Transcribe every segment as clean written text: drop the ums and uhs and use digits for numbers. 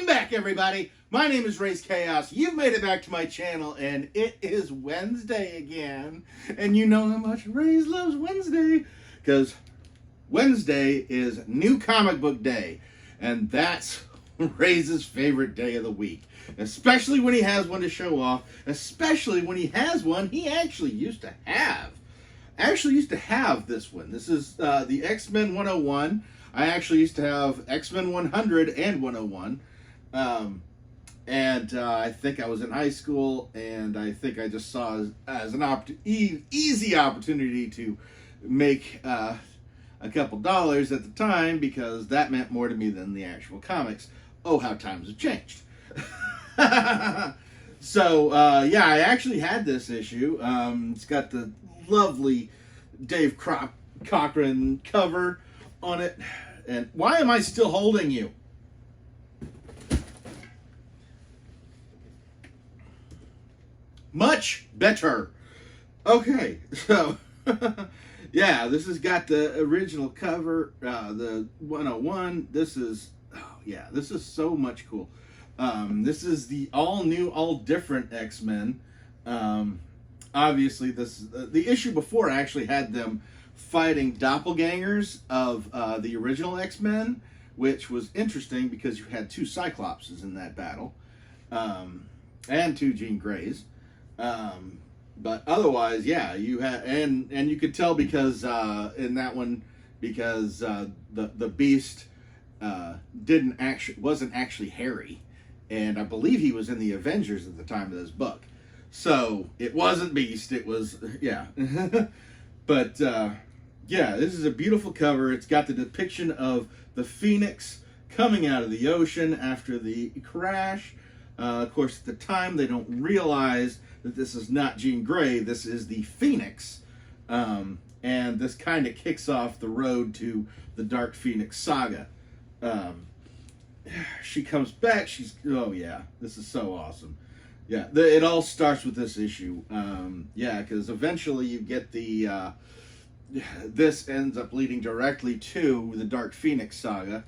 Welcome back, everybody. My name is Raze Chaos. You've made it back to my channel, and it is Wednesday again. And you know how much Raze loves Wednesday, because Wednesday is New Comic Book Day, and that's Raze's favorite day of the week. Especially when he has one to show off, especially when he has one he actually used to have. This one. This is the X-Men 101. I actually used to have X-Men 100 and 101. I think I was in high school, and I think I just saw as an easy opportunity to make a couple dollars at the time, because that meant more to me than the actual comics. Oh, how times have changed. So, yeah, I actually had this issue. It's got the lovely Dave Cochran cover on it. And why am I still holding you? Much better. Okay, so yeah, this has got the original cover, the 101. This is, oh yeah, this is so much cool. This is the all new, all different X-Men. Obviously, the issue before actually had them fighting doppelgangers of the original X-Men, which was interesting because you had two Cyclopses in that battle, and two Jean Greys. But otherwise, yeah, you had, and you could tell because in that one, because the Beast wasn't actually Harry, and I believe he was in the Avengers at the time of this book, so it wasn't Beast. It was, yeah. But yeah, this is a beautiful cover. It's got the depiction of the Phoenix coming out of the ocean after the crash. Of course, at the time, they don't realize that this is not Jean Grey. This is the Phoenix. And this kind of kicks off the road to the Dark Phoenix saga. She comes back. Oh, yeah, this is so awesome. Yeah, it all starts with this issue. Yeah, because eventually you get the... this ends up leading directly to the Dark Phoenix saga.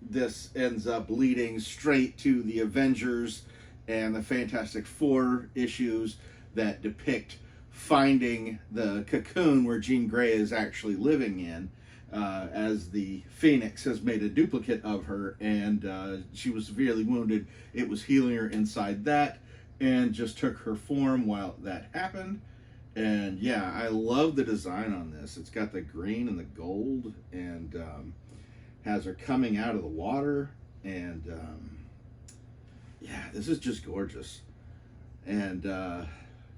This ends up leading straight to the Avengers and the Fantastic Four issues that depict finding the cocoon where Jean Grey is actually living in, as the Phoenix has made a duplicate of her, and she was severely wounded. It was healing her inside that, and just took her form while that happened. And yeah, I love the design on this. It's got the green and the gold, and has her coming out of the water, and yeah, this is just gorgeous. And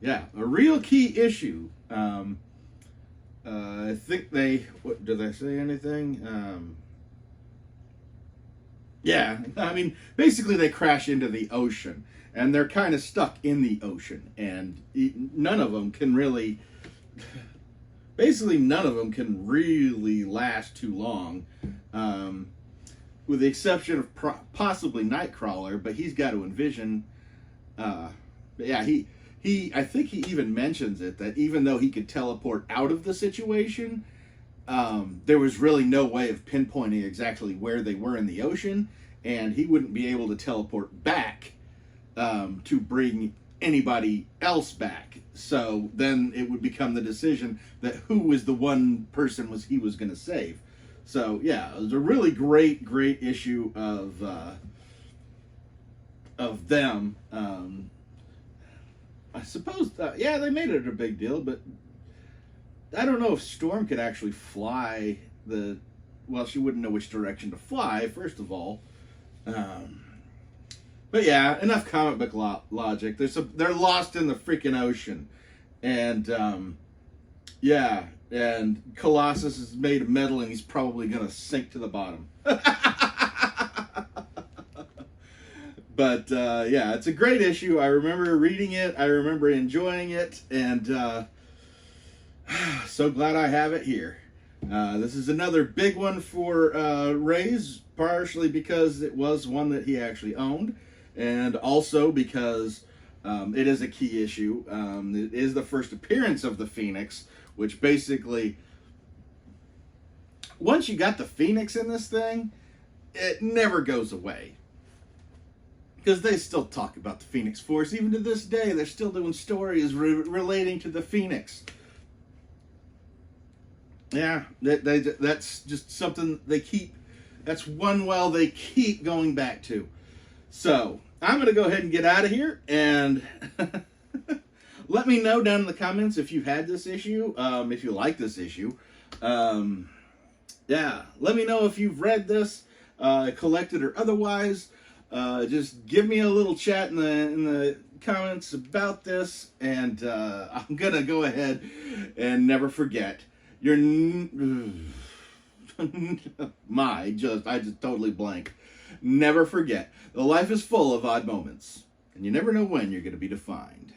yeah, a real key issue. I think did they say anything? Yeah, I mean, basically they crash into the ocean, and they're kind of stuck in the ocean, and none of them can really, basically none of them can really last too long, with the exception of possibly Nightcrawler, but he's got to envision, yeah, I think he even mentions it, that even though he could teleport out of the situation, there was really no way of pinpointing exactly where they were in the ocean, and he wouldn't be able to teleport back to bring anybody else back. So then it would become the decision that who was the one person he was going to save. So yeah, it was a really great issue of them. I suppose, yeah, they made it a big deal, but I don't know if Storm could actually fly well, she wouldn't know which direction to fly, first of all. But yeah, enough comic book logic. They're lost in the freaking ocean. And, yeah, and Colossus is made of metal, and he's probably going to sink to the bottom. But, yeah, it's a great issue. I remember reading it. I remember enjoying it. And so glad I have it here. This is another big one for Raze, partially because it was one that he actually owned, and also because it is a key issue. It is the first appearance of the Phoenix, which basically, once you got the Phoenix in this thing, it never goes away. Because they still talk about the Phoenix Force. Even to this day, they're still doing stories relating to the Phoenix. Yeah, that's just something they keep. That's one well they keep going back to. So, I'm going to go ahead and get out of here. And let me know down in the comments if you've had this issue. If you like this issue. Yeah, let me know if you've read this, collected or otherwise. Just give me a little chat in the comments about this, and I'm gonna go ahead and never forget your I just totally blank. Never forget, the life is full of odd moments, and you never know when you're gonna be defined.